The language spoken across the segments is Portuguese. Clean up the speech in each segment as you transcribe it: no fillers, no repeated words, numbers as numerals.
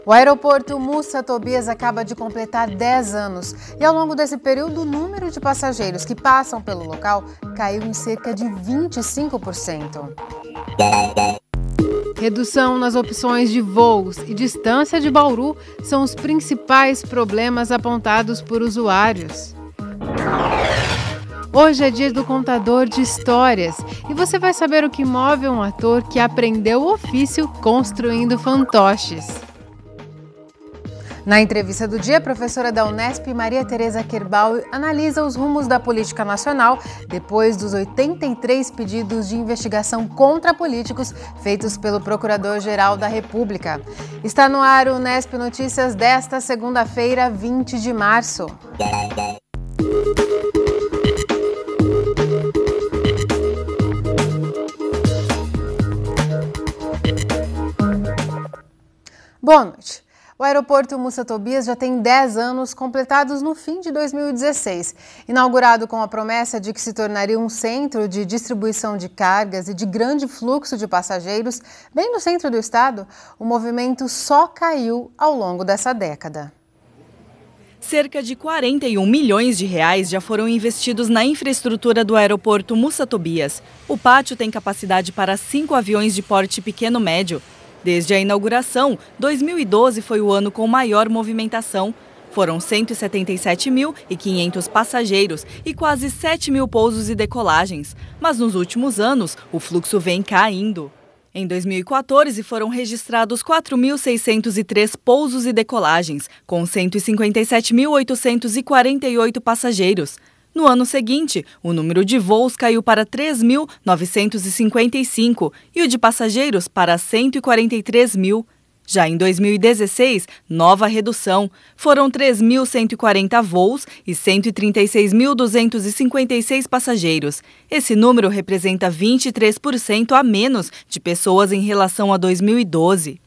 O aeroporto Mussa Tobias acaba de completar 10 anos e ao longo desse período o número de passageiros que passam pelo local caiu em cerca de 25%. Redução nas opções de voos e distância de Bauru são os principais problemas apontados por usuários. Hoje é dia do contador de histórias e você vai saber o que move um ator que aprendeu o ofício construindo fantoches. Na entrevista do dia, a professora da Unesp, Maria Tereza Kerbauer, analisa os rumos da política nacional depois dos 83 pedidos de investigação contra políticos feitos pelo Procurador-Geral da República. Está no ar o Unesp Notícias desta segunda-feira, 20 de março. Boa noite. O aeroporto Mussa Tobias já tem 10 anos completados no fim de 2016. Inaugurado com a promessa de que se tornaria um centro de distribuição de cargas e de grande fluxo de passageiros, bem no centro do estado, o movimento só caiu ao longo dessa década. Cerca de 41 milhões de reais já foram investidos na infraestrutura do aeroporto Mussa Tobias. O pátio tem capacidade para 5 aviões de porte pequeno-médio. Desde a inauguração, 2012 foi o ano com maior movimentação. Foram 177.500 passageiros e quase 7 mil pousos e decolagens. Mas nos últimos anos, o fluxo vem caindo. Em 2014, foram registrados 4.603 pousos e decolagens, com 157.848 passageiros. No ano seguinte, o número de voos caiu para 3.955 e o de passageiros para 143 mil. Já em 2016, nova redução. Foram 3.140 voos e 136.256 passageiros. Esse número representa 23% a menos de pessoas em relação a 2012.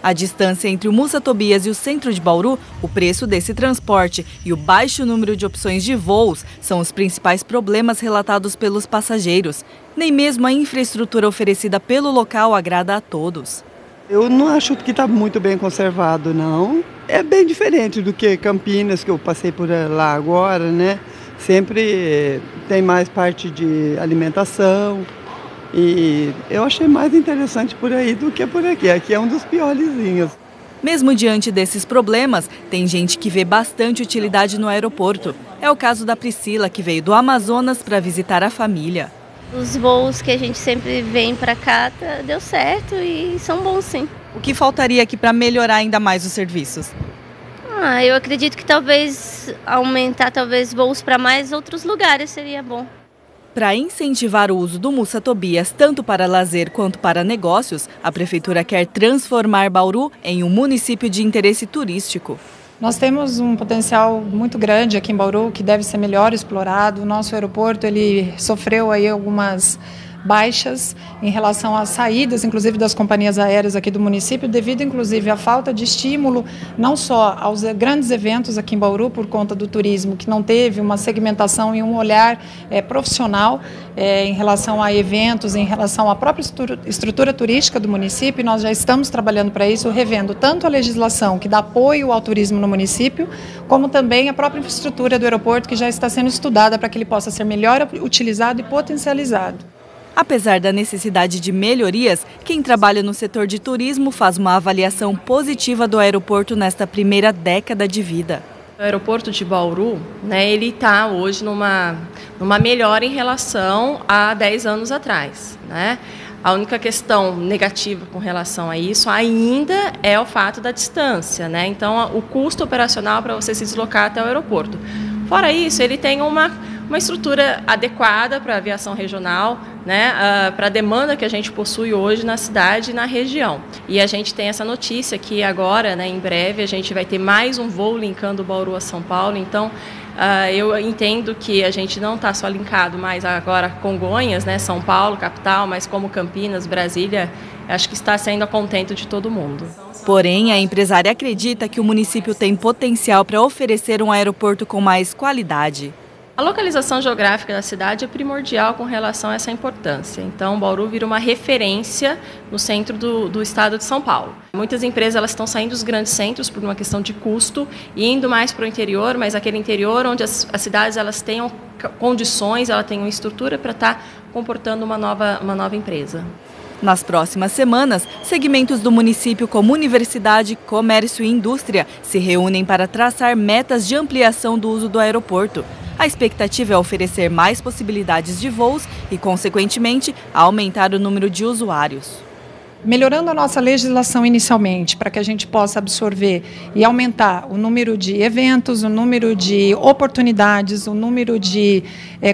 A distância entre o Mussa Tobias e o centro de Bauru, o preço desse transporte e o baixo número de opções de voos são os principais problemas relatados pelos passageiros. Nem mesmo a infraestrutura oferecida pelo local agrada a todos. Eu não acho que está muito bem conservado, não. É bem diferente do que Campinas, que eu passei por lá agora, né? Sempre tem mais parte de alimentação. E eu achei mais interessante por aí do que por aqui. Aqui é um dos piorzinhos. Mesmo diante desses problemas, tem gente que vê bastante utilidade no aeroporto. É o caso da Priscila, que veio do Amazonas para visitar a família. Os voos que a gente sempre vem para cá deu certo e são bons, sim. O que faltaria aqui para melhorar ainda mais os serviços? Eu acredito que talvez aumentar voos para mais outros lugares seria bom. Para incentivar o uso do Mussa Tobias tanto para lazer quanto para negócios, a Prefeitura quer transformar Bauru em um município de interesse turístico. Nós temos um potencial muito grande aqui em Bauru que deve ser melhor explorado. O nosso aeroporto ele sofreu aí algumas baixas em relação às saídas, inclusive das companhias aéreas aqui do município, devido inclusive à falta de estímulo, não só aos grandes eventos aqui em Bauru, por conta do turismo, que não teve uma segmentação e um olhar profissional em relação a eventos, em relação à própria estrutura turística do município. E nós já estamos trabalhando para isso, revendo tanto a legislação que dá apoio ao turismo no município, como também a própria infraestrutura do aeroporto, que já está sendo estudada para que ele possa ser melhor utilizado e potencializado. Apesar da necessidade de melhorias, quem trabalha no setor de turismo faz uma avaliação positiva do aeroporto nesta primeira década de vida. O aeroporto de Bauru, ele está hoje numa melhora em relação a 10 anos atrás, A única questão negativa com relação a isso ainda é o fato da distância, Então, o custo operacional para você se deslocar até o aeroporto. Fora isso, ele tem uma estrutura adequada para a aviação regional, para a demanda que a gente possui hoje na cidade e na região. E a gente tem essa notícia que agora, em breve, a gente vai ter mais um voo linkando Bauru a São Paulo. Então, eu entendo que a gente não está só linkado mais agora Congonhas, São Paulo, capital, mas como Campinas, Brasília, acho que está sendo a contento de todo mundo. Porém, a empresária acredita que o município tem potencial para oferecer um aeroporto com mais qualidade. A localização geográfica da cidade é primordial com relação a essa importância. Então, Bauru vira uma referência no centro do estado de São Paulo. Muitas empresas elas estão saindo dos grandes centros por uma questão de custo e indo mais para o interior, mas aquele interior onde as cidades elas tenham condições, ela tem uma estrutura para estar comportando uma nova empresa. Nas próximas semanas, segmentos do município como universidade, comércio e indústria se reúnem para traçar metas de ampliação do uso do aeroporto. A expectativa é oferecer mais possibilidades de voos e, consequentemente, aumentar o número de usuários. Melhorando a nossa legislação inicialmente, para que a gente possa absorver e aumentar o número de eventos, o número de oportunidades, o número de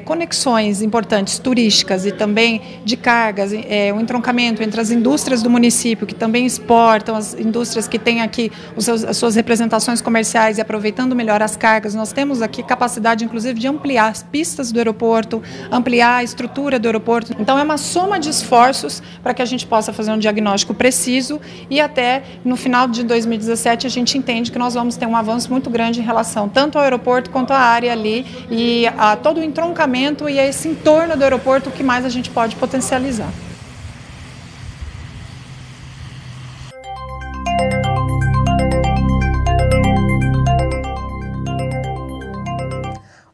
conexões importantes turísticas e também de cargas, o entroncamento entre as indústrias do município, que também exportam, as indústrias que têm aqui as suas representações comerciais e aproveitando melhor as cargas. Nós temos aqui capacidade, inclusive, de ampliar as pistas do aeroporto, ampliar a estrutura do aeroporto. Então, é uma soma de esforços para que a gente possa fazer um diagnóstico preciso e até no final de 2017 a gente entende que nós vamos ter um avanço muito grande em relação tanto ao aeroporto quanto à área ali e a todo o entroncamento e a esse entorno do aeroporto, o que mais a gente pode potencializar.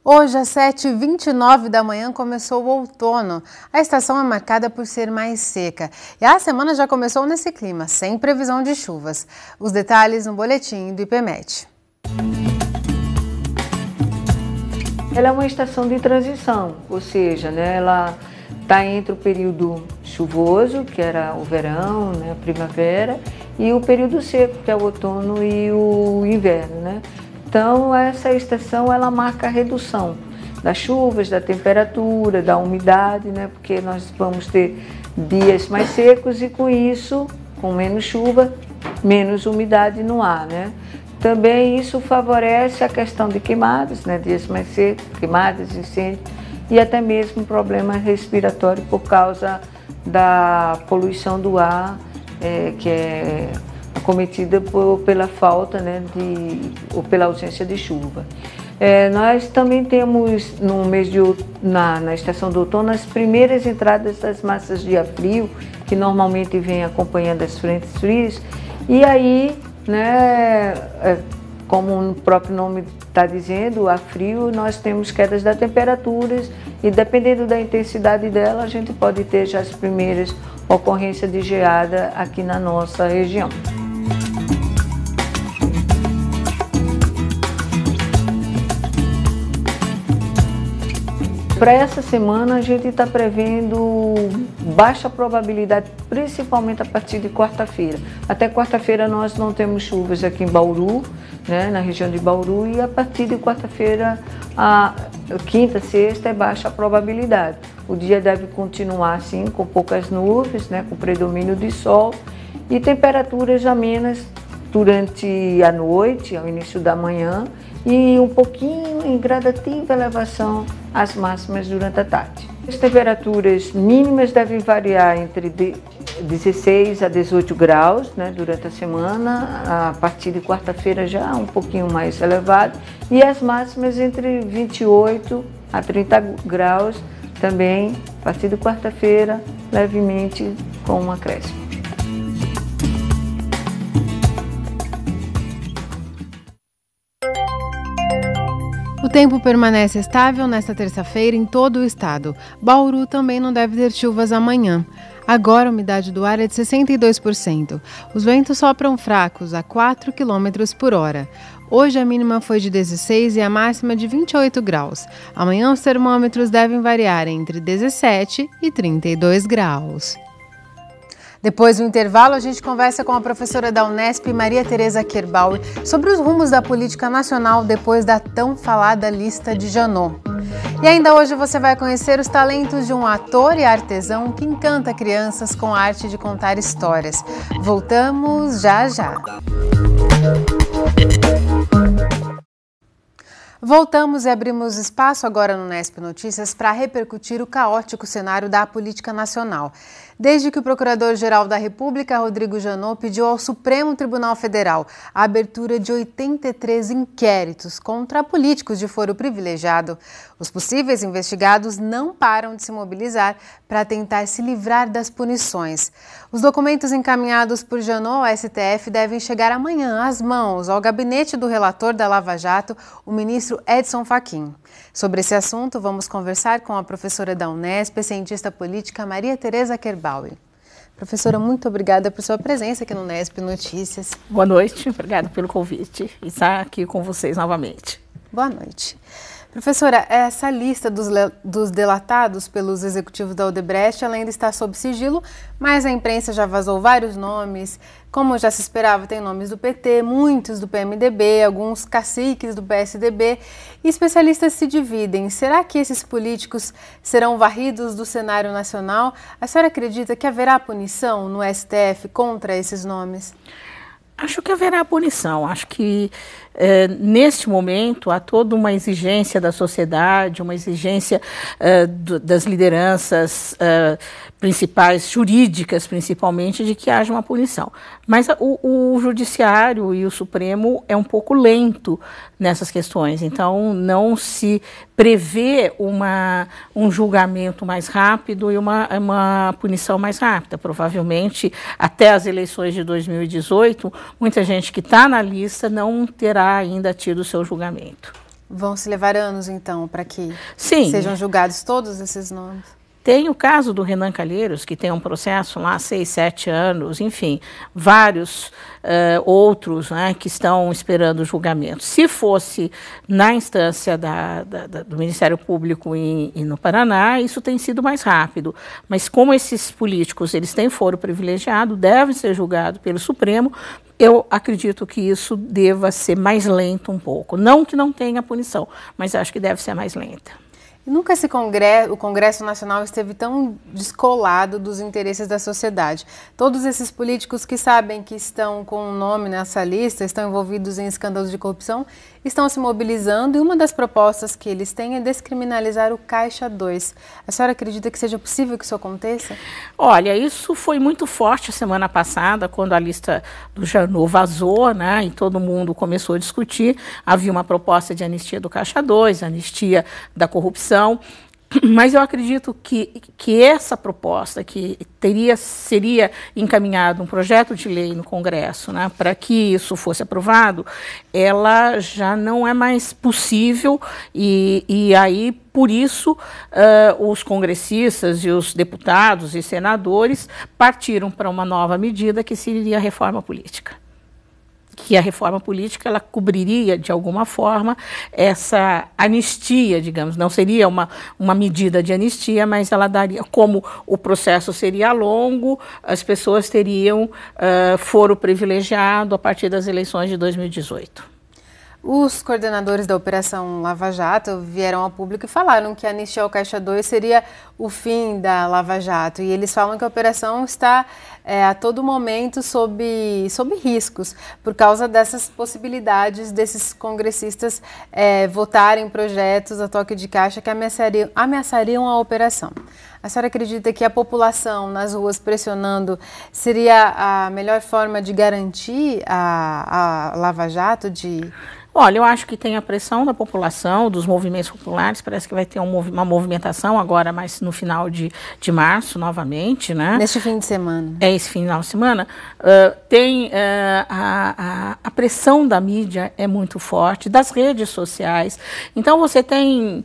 Hoje, às 7h29 da manhã, começou o outono. A estação é marcada por ser mais seca. E a semana já começou nesse clima, sem previsão de chuvas. Os detalhes no boletim do IPMET. Ela é uma estação de transição, ou seja, ela está entre o período chuvoso, que era o verão, a primavera, e o período seco, que é o outono e o inverno. Então, essa estação ela marca a redução das chuvas, da temperatura, da umidade, porque nós vamos ter dias mais secos e com isso, com menos chuva, menos umidade no ar. Também isso favorece a questão de queimadas, dias mais secos, queimadas, incêndios e até mesmo problema respiratório por causa da poluição do ar, que é acometida pela falta ou pela ausência de chuva. Nós também temos no mês de na estação do outono as primeiras entradas das massas de ar frio, que normalmente vêm acompanhando as frentes frias, e aí, como o próprio nome está dizendo, o ar frio, nós temos quedas das temperaturas e dependendo da intensidade dela, a gente pode ter já as primeiras ocorrências de geada aqui na nossa região. Para essa semana a gente está prevendo baixa probabilidade, principalmente a partir de quarta-feira. Até quarta-feira nós não temos chuvas aqui em Bauru, na região de Bauru, e a partir de quarta-feira, a quinta, sexta é baixa a probabilidade. O dia deve continuar assim, com poucas nuvens, com predomínio de sol e temperaturas amenas durante a noite, ao início da manhã, e um pouquinho em gradativa elevação às máximas durante a tarde. As temperaturas mínimas devem variar entre 16 a 18 graus durante a semana, a partir de quarta-feira já um pouquinho mais elevado, e as máximas entre 28 a 30 graus também, a partir de quarta-feira, levemente com um acréscimo. O tempo permanece estável nesta terça-feira em todo o estado. Bauru também não deve ter chuvas amanhã. Agora a umidade do ar é de 62%. Os ventos sopram fracos a 4 km por hora. Hoje a mínima foi de 16 e a máxima de 28 graus. Amanhã os termômetros devem variar entre 17 e 32 graus. Depois do intervalo, a gente conversa com a professora da Unesp, Maria Tereza Kerbauer, sobre os rumos da política nacional depois da tão falada lista de Janot. E ainda hoje você vai conhecer os talentos de um ator e artesão que encanta crianças com a arte de contar histórias. Voltamos já já. Voltamos e abrimos espaço agora no Unesp Notícias para repercutir o caótico cenário da política nacional. Desde que o Procurador-Geral da República, Rodrigo Janot, pediu ao Supremo Tribunal Federal a abertura de 83 inquéritos contra políticos de foro privilegiado, os possíveis investigados não param de se mobilizar para tentar se livrar das punições. Os documentos encaminhados por Janot ao STF devem chegar amanhã às mãos ao gabinete do relator da Lava Jato, o ministro Edson Fachin. Sobre esse assunto, vamos conversar com a professora da Unesp, cientista política Maria Tereza Kerbauer. Professora, muito obrigada por sua presença aqui no Unesp Notícias. Boa noite, obrigada pelo convite e estar aqui com vocês novamente. Boa noite. Professora, essa lista dos delatados pelos executivos da Odebrecht, ela ainda está sob sigilo, mas a imprensa já vazou vários nomes. Como já se esperava, tem nomes do PT, muitos do PMDB, alguns caciques do PSDB. E especialistas se dividem. Será que esses políticos serão varridos do cenário nacional? A senhora acredita que haverá punição no STF contra esses nomes? Acho que haverá punição. Acho que neste momento há toda uma exigência da sociedade, uma exigência das lideranças principais, jurídicas principalmente, de que haja uma punição. Mas o Judiciário e o Supremo é um pouco lento nessas questões, então não se prevê um julgamento mais rápido e uma punição mais rápida. Provavelmente, até as eleições de 2018, muita gente que está na lista não terá ainda tido o seu julgamento. Vão se levar anos, então, para que Sim. sejam julgados todos esses nomes? Tem o caso do Renan Calheiros, que tem um processo lá há 6, 7 anos, enfim, vários outros, né, que estão esperando julgamento. Se fosse na instância do Ministério Público e no Paraná, isso tem sido mais rápido. Mas como esses políticos eles têm foro privilegiado, devem ser julgados pelo Supremo, eu acredito que isso deva ser mais lento um pouco. Não que não tenha punição, mas acho que deve ser mais lenta. Nunca o Congresso Nacional esteve tão descolado dos interesses da sociedade. Todos esses políticos que sabem que estão com um nome nessa lista, estão envolvidos em escândalos de corrupção, estão se mobilizando e uma das propostas que eles têm é descriminalizar o Caixa 2. A senhora acredita que seja possível que isso aconteça? Olha, isso foi muito forte a semana passada, quando a lista do Janot vazou, né, e todo mundo começou a discutir. Havia uma proposta de anistia do Caixa 2, anistia da corrupção. Mas eu acredito que essa proposta, que seria encaminhado um projeto de lei no Congresso, né, para que isso fosse aprovado, ela já não é mais possível e aí, por isso, os congressistas e os deputados e senadores partiram para uma nova medida que seria a reforma política. Que a reforma política ela cobriria, de alguma forma, essa anistia, digamos. Não seria uma medida de anistia, mas ela daria, como o processo seria longo, as pessoas teriam foro privilegiado a partir das eleições de 2018. Os coordenadores da Operação Lava Jato vieram ao público e falaram que a anistia ao Caixa 2 seria o fim da Lava Jato. E eles falam que a operação está a todo momento sob riscos, por causa dessas possibilidades desses congressistas votarem projetos a toque de caixa que ameaçariam a operação. A senhora acredita que a população nas ruas pressionando seria a melhor forma de garantir a Lava Jato? Olha, eu acho que tem a pressão da população, dos movimentos populares, parece que vai ter uma movimentação agora, mas no final de março, novamente, né? Neste fim de semana. Esse final de semana. Tem a pressão da mídia é muito forte, das redes sociais. Então, você tem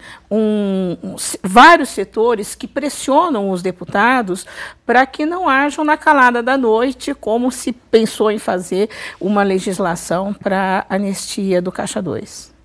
vários setores que pressionam os deputados para que não hajam na calada da noite, como se pensou em fazer uma legislação para anistia do Caixa 2.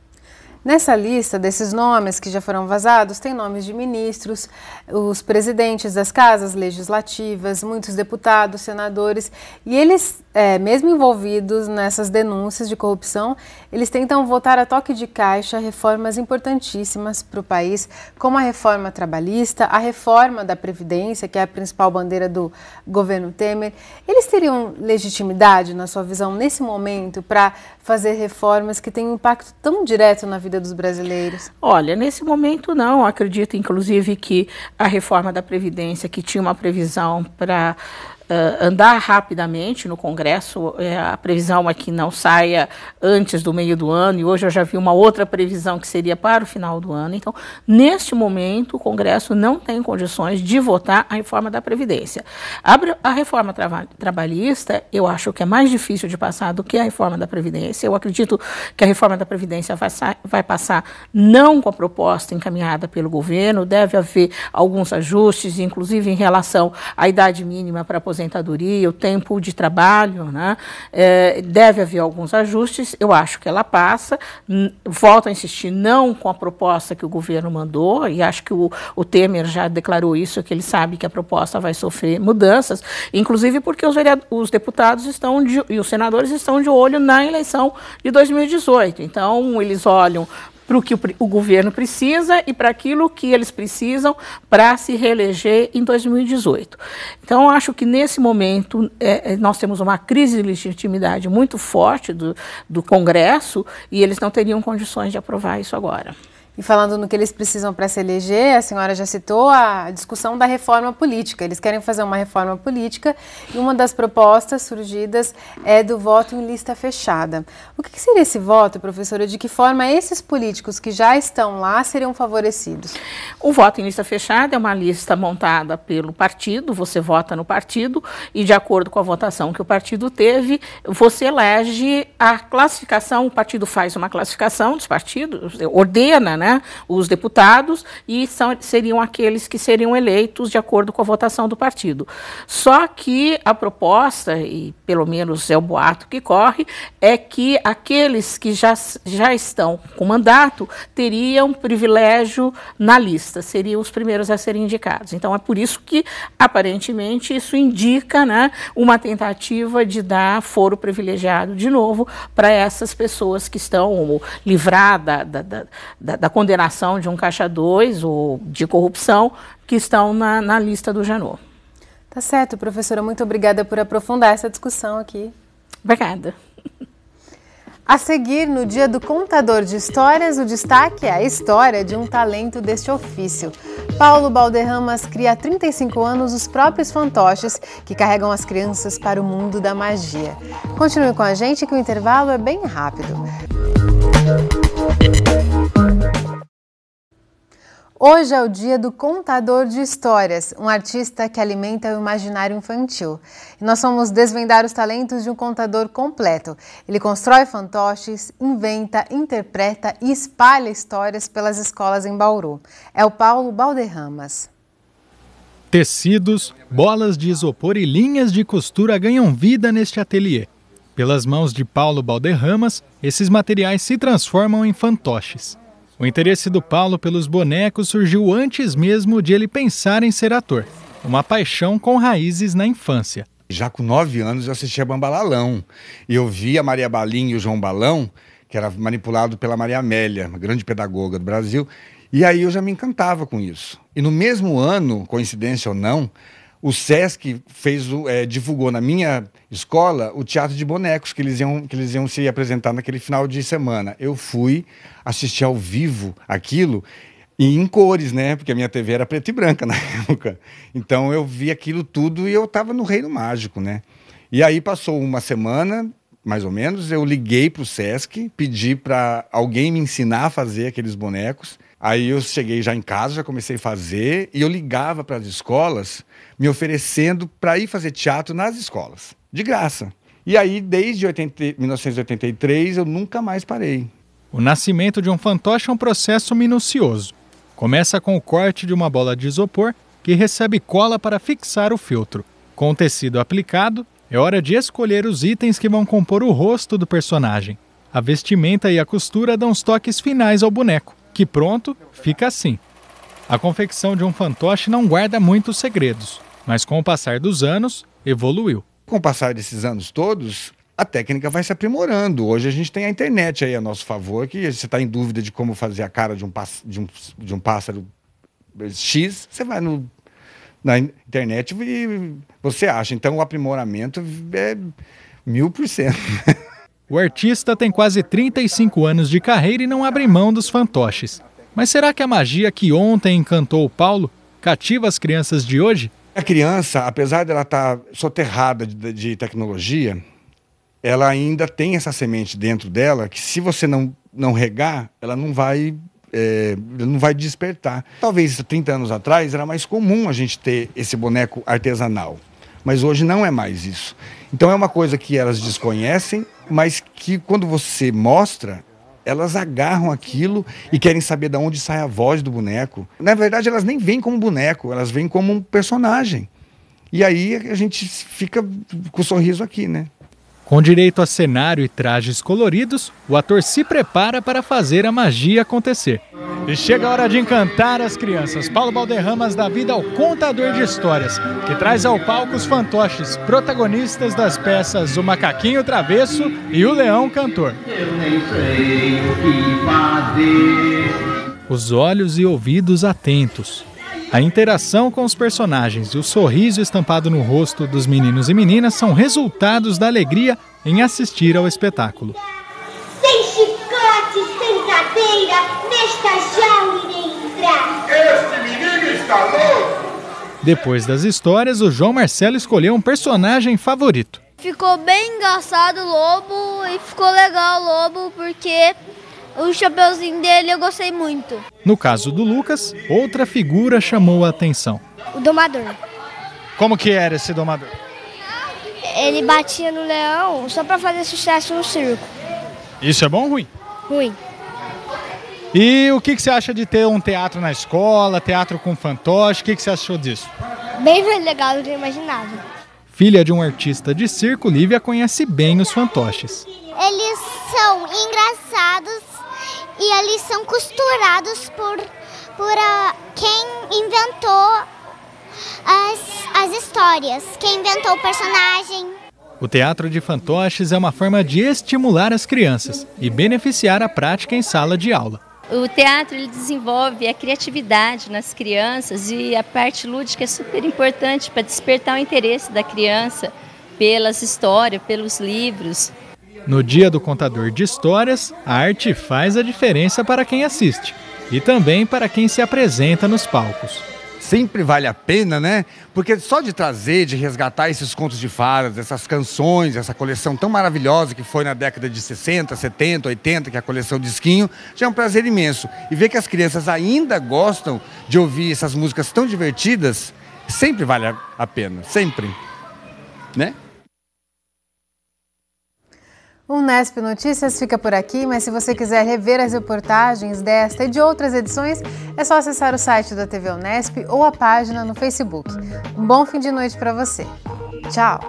Nessa lista desses nomes que já foram vazados, tem nomes de ministros, os presidentes das casas legislativas, muitos deputados, senadores, e eles, mesmo envolvidos nessas denúncias de corrupção, eles tentam votar a toque de caixa reformas importantíssimas para o país, como a reforma trabalhista, a reforma da Previdência, que é a principal bandeira do governo Temer. Eles teriam legitimidade, na sua visão, nesse momento, para fazer reformas que têm um impacto tão direto na vida vida dos brasileiros? Olha, nesse momento não. Acredito, inclusive, que a reforma da Previdência, que tinha uma previsão para andar rapidamente no Congresso, a previsão é que não saia antes do meio do ano, e hoje eu já vi uma outra previsão que seria para o final do ano. Então, neste momento, o Congresso não tem condições de votar a reforma da Previdência. A reforma trabalhista, eu acho que é mais difícil de passar do que a reforma da Previdência. Eu acredito que a reforma da Previdência vai passar não com a proposta encaminhada pelo governo, deve haver alguns ajustes, inclusive em relação à idade mínima para aposentadoria, o tempo de trabalho, né? Deve haver alguns ajustes. Eu acho que ela passa. Volto a insistir, não com a proposta que o governo mandou, e acho que o Temer já declarou isso, que ele sabe que a proposta vai sofrer mudanças, inclusive porque os deputados e os senadores estão de olho na eleição de 2018. Então, eles olham para o que o governo precisa e para aquilo que eles precisam para se reeleger em 2018. Então, acho que nesse momento nós temos uma crise de legitimidade muito forte do Congresso, e eles não teriam condições de aprovar isso agora. E falando no que eles precisam para se eleger, a senhora já citou a discussão da reforma política. Eles querem fazer uma reforma política e uma das propostas surgidas é do voto em lista fechada. O que seria esse voto, professora? De que forma esses políticos que já estão lá seriam favorecidos? O voto em lista fechada é uma lista montada pelo partido, você vota no partido e, de acordo com a votação que o partido teve, você elege a classificação, o partido faz uma classificação dos partidos, ordena, né, os deputados, e seriam aqueles que seriam eleitos de acordo com a votação do partido. Só que a proposta, e pelo menos é o boato que corre, é que aqueles que já estão com mandato teriam privilégio na lista, seriam os primeiros a serem indicados. Então é por isso que, aparentemente, isso indica, né, uma tentativa de dar foro privilegiado de novo para essas pessoas que estão livradas da condenação de um caixa 2 ou de corrupção, que estão na lista do Janot. Tá certo, professora. Muito obrigada por aprofundar essa discussão aqui. Obrigada. A seguir, no Dia do Contador de Histórias, o destaque é a história de um talento deste ofício. Paulo Balderramas cria há 35 anos os próprios fantoches que carregam as crianças para o mundo da magia. Continue com a gente que o intervalo é bem rápido. Hoje é o dia do contador de histórias, um artista que alimenta o imaginário infantil. E nós vamos desvendar os talentos de um contador completo. Ele constrói fantoches, inventa, interpreta e espalha histórias pelas escolas em Bauru. É o Paulo Balderramas. Tecidos, bolas de isopor e linhas de costura ganham vida neste ateliê. Pelas mãos de Paulo Balderramas, esses materiais se transformam em fantoches. O interesse do Paulo pelos bonecos surgiu antes mesmo de ele pensar em ser ator. Uma paixão com raízes na infância. Já com 9 anos eu assistia Bambalalão. E eu via a Maria Balinha e o João Balão, que era manipulado pela Maria Amélia, uma grande pedagoga do Brasil. E aí eu já me encantava com isso. E no mesmo ano, coincidência ou não, o Sesc divulgou na minha escola o teatro de bonecos que eles iam se apresentar naquele final de semana. Eu fui assistir ao vivo aquilo e em cores, né? Porque a minha TV era preta e branca na época. Então eu vi aquilo tudo e eu estava no Reino Mágico, né? E aí passou uma semana, mais ou menos, eu liguei para o Sesc, pedi para alguém me ensinar a fazer aqueles bonecos. Aí eu cheguei já em casa, já comecei a fazer, e eu ligava para as escolas me oferecendo para ir fazer teatro nas escolas, de graça. E aí, desde 1983, eu nunca mais parei. O nascimento de um fantoche é um processo minucioso. Começa com o corte de uma bola de isopor que recebe cola para fixar o feltro. Com o tecido aplicado, é hora de escolher os itens que vão compor o rosto do personagem. A vestimenta e a costura dão os toques finais ao boneco, que pronto, fica assim. A confecção de um fantoche não guarda muitos segredos, mas com o passar dos anos, evoluiu. Com o passar desses anos todos, a técnica vai se aprimorando. Hoje a gente tem a internet aí a nosso favor, que você está em dúvida de como fazer a cara de um pássaro X, você vai na internet e você acha. Então o aprimoramento é 1000%. O artista tem quase 35 anos de carreira e não abre mão dos fantoches. Mas será que a magia que ontem encantou o Paulo cativa as crianças de hoje? A criança, apesar dela estar soterrada de tecnologia, ela ainda tem essa semente dentro dela que, se você não regar, ela não vai despertar. Talvez 30 anos atrás era mais comum a gente ter esse boneco artesanal, mas hoje não é mais isso. Então é uma coisa que elas desconhecem, mas que quando você mostra, elas agarram aquilo e querem saber de onde sai a voz do boneco. Na verdade, elas nem veem como boneco, elas veem como um personagem. E aí a gente fica com o sorriso aqui, né? Com direito a cenário e trajes coloridos, o ator se prepara para fazer a magia acontecer. E chega a hora de encantar as crianças. Paulo Balderramas dá vida ao contador de histórias, que traz ao palco os fantoches, protagonistas das peças O Macaquinho Travesso e O Leão Cantor. Eu nem sei o que fazer. Os olhos e ouvidos atentos. A interação com os personagens e o sorriso estampado no rosto dos meninos e meninas são resultados da alegria em assistir ao espetáculo. Sem chicote, sem cadeira, nesta jaula irei entrar. Este menino está louco! Depois das histórias, o João Marcelo escolheu um personagem favorito. Ficou bem engraçado o lobo e ficou legal o lobo porque o chapeuzinho dele eu gostei muito. No caso do Lucas, outra figura chamou a atenção. O domador. Como que era esse domador? Ele batia no leão só para fazer sucesso no circo. Isso é bom ou ruim? Ruim. E o que você acha de ter um teatro na escola, teatro com fantoche? O que você achou disso? Bem mais legal do que eu imaginava. Filha de um artista de circo, Lívia conhece bem os fantoches. Eles são engraçados e eles são costurados por quem inventou as histórias, quem inventou o personagem. O teatro de fantoches é uma forma de estimular as crianças e beneficiar a prática em sala de aula. O teatro ele desenvolve a criatividade nas crianças e a parte lúdica é super importante para despertar o interesse da criança pelas histórias, pelos livros. No dia do contador de histórias, a arte faz a diferença para quem assiste e também para quem se apresenta nos palcos. Sempre vale a pena, né? Porque só de trazer, de resgatar esses contos de fadas, essas canções, essa coleção tão maravilhosa que foi na década de 60, 70, 80, que é a coleção Disquinho, já é um prazer imenso. E ver que as crianças ainda gostam de ouvir essas músicas tão divertidas, sempre vale a pena, sempre, né? O Unesp Notícias fica por aqui, mas se você quiser rever as reportagens desta e de outras edições, é só acessar o site da TV Unesp ou a página no Facebook. Um bom fim de noite para você. Tchau!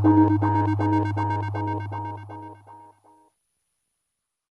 Thank you.